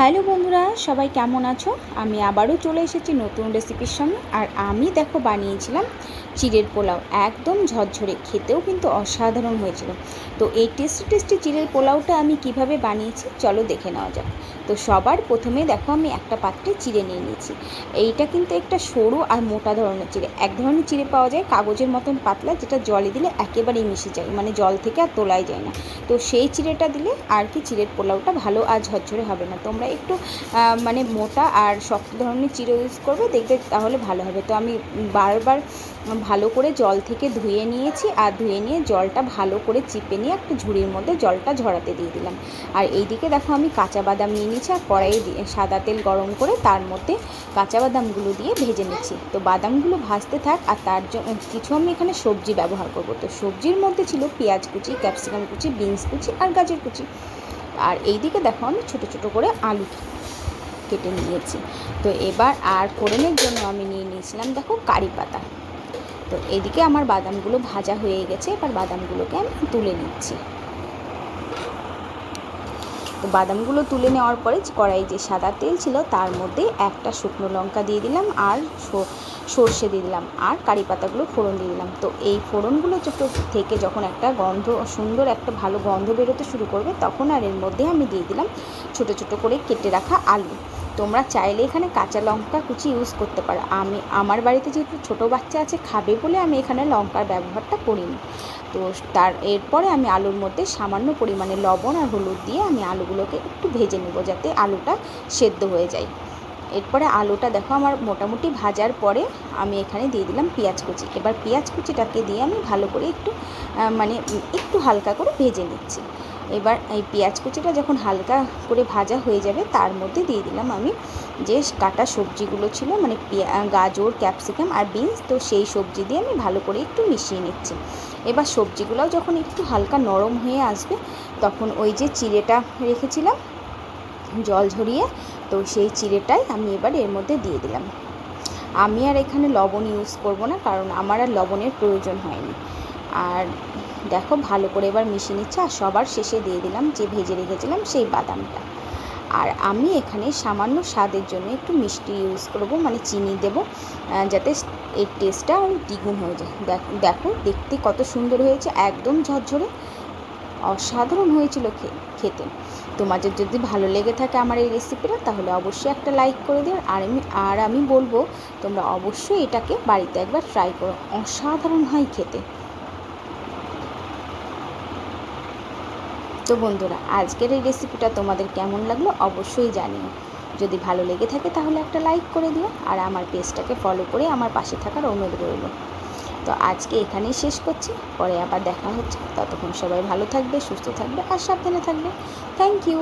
Hello বন্ধুরা, সবাই কেমন আছো? আমি আবারও চলে এসেছি নতুন রেসিপির সঙ্গে। আর আমি দেখো বানিয়েছিলাম চিড়ের পোলাও, একদম ঝরঝরে, খেতেও কিন্তু অসাধারণ হয়েছিল। তো এই টেস্টি টেস্টি চিড়ের পোলাওটা আমি কিভাবে বানিয়েছি চলো দেখে নেওয়া যাক। তো সবার প্রথমে দেখো আমি একটা পাত্রে চিড়ে নিয়ে নিয়েছি। এইটা কিন্তু একটা সরু আর মোটা ধরনের চিড়ে। এক ধরনের চিড়ে পাওয়া যায় কাগজের মতন পাতলা, যেটা জলে দিলে একেবারেই মিশে যায়, মানে জল থেকে আর তোলাই যায় না। তো সেই চিড়েটা দিলে আর কি চিড়ের পোলাওটা ভালো আর ঝরঝরে হবে না। তোমরা একটু মানে মোটা আর শক্ত ধরনের চিড়ে ইউজ করবে, দেখবে তাহলে ভালো হবে। তো আমি বারবার ভালো করে জল থেকে ধুয়ে নিয়েছি, আর ধুয়ে নিয়ে জলটা ভালো করে চিপে নিয়ে একটা ঝুড়ির মধ্যে জলটা ঝরাতে দিয়ে দিলাম। আর এইদিকে দেখো আমি কাঁচা বাদাম নিয়ে নিয়েছি, আর কড়াইয়ে দিয়ে সাদা তেল গরম করে তার মধ্যে কাঁচা বাদামগুলো দিয়ে ভেজে নিচ্ছি। তো বাদামগুলো ভাজতে থাক, আর তার জন্য কিছু আমি এখানে সবজি ব্যবহার করবো। তো সবজির মধ্যে ছিল পেঁয়াজ কুচি, ক্যাপসিকাম কুচি, বিনস কুচি আর গাজর কুচি। আর এইদিকে দেখো আমি ছোটো ছোটো করে আলু কেটে নিয়েছি। তো এবার আর ফোড়নের জন্য আমি নিয়ে নিয়েছিলাম দেখো কারি পাতা। তো এদিকে আমার বাদামগুলো ভাজা হয়ে গেছে, এবার বাদামগুলোকে আমি তুলে নিচ্ছি। তো বাদামগুলো তুলে নেওয়ার পরে কড়াই যে সাদা তেল ছিল তার মধ্যে একটা শুকনো লঙ্কা দিয়ে দিলাম, আর সর্ষে দিয়ে দিলাম, আর কারি পাতাগুলো ফোড়ন দিয়ে দিলাম। তো এই ফোড়নগুলো থেকে যখন একটা গন্ধ, সুন্দর একটা ভালো গন্ধ বেরোতে শুরু করবে, তখন আর এর মধ্যে আমি দিয়ে দিলাম ছোটো ছোটো করে কেটে রাখা আলু। তোমরা চাইলে এখানে কাঁচা লঙ্কা কুচি ইউজ করতে পারো। আমার বাড়িতে যেহেতু ছোটো বাচ্চা আছে খাবে বলে আমি এখানে লঙ্কার ব্যবহারটা করিনি। তো এরপরে আমি আলুর মধ্যে সামান্য পরিমাণে লবণ আর হলুদ দিয়ে আমি আলুগুলোকে একটু ভেজে নেব, যাতে আলুটা সেদ্ধ হয়ে যায়। এরপরে আলুটা দেখো আমার মোটামুটি ভাজার পরে আমি এখানে দিয়ে দিলাম পেঁয়াজ কুচি। এবার পেঁয়াজ কুচিটাকে দিয়ে আমি ভালো করে একটু হালকা করে ভেজে নিচ্ছি। এবার এই পেঁয়াজ কুচিটা যখন হালকা করে ভাজা হয়ে যাবে, তার মধ্যে দিয়ে দিলাম আমি যে কাটা সবজিগুলো ছিল, মানে গাজর, ক্যাপসিকাম আর বিনস। তো সেই সবজি দিয়ে আমি ভালো করে একটু মিশিয়ে নিচ্ছি। এবার সবজিগুলোও যখন একটু হালকা নরম হয়ে আসবে, তখন ওই যে চিড়েটা রেখেছিলাম জল ঝরিয়ে, তো সেই চিড়েটাই আমি এবার এর মধ্যে দিয়ে দিলাম। আমি আর এখানে লবণ ইউজ করব না, কারণ আমার আর লবণের প্রয়োজন হয়নি। আর দেখো ভালো করে এবার মিশিয়ে নিচ্ছে, আর সবার শেষে দিয়ে দিলাম যে ভেজে রেখেছিলাম সেই বাদামটা। আর আমি এখানে সামান্য স্বাদের জন্য একটু মিষ্টি ইউজ করব, মানে চিনি দেব, যাতে এর টেস্টটা আরও দ্বিগুণ হয়ে যায়। দেখো দেখতে কত সুন্দর হয়েছে, একদম ঝরঝরে, অসাধারণ হয়েছিল খেতে। তোমাদের যদি ভালো লেগে থাকে আমার এই রেসিপিটা, তাহলে অবশ্যই একটা লাইক করে দিও। আর আমি বলবো তোমরা অবশ্যই এটাকে বাড়িতে একবার ট্রাই করো, অসাধারণ হয় খেতে। তো বন্ধুরা, আজকের এই রেসিপিটা তোমাদের কেমন লাগলো অবশ্যই জানিও। যদি ভালো লেগে থাকে তাহলে একটা লাইক করে দিও, আর আমার পেজটাকে ফলো করে আমার পাশে থাকার অনুরোধ রইল। তো আজকে এখানেই শেষ করছি, পরে আবার দেখা হচ্ছে। ততক্ষণ সবাই ভালো থাকবে, সুস্থ থাকবে আর সাবধানে থাকবে। Thank you.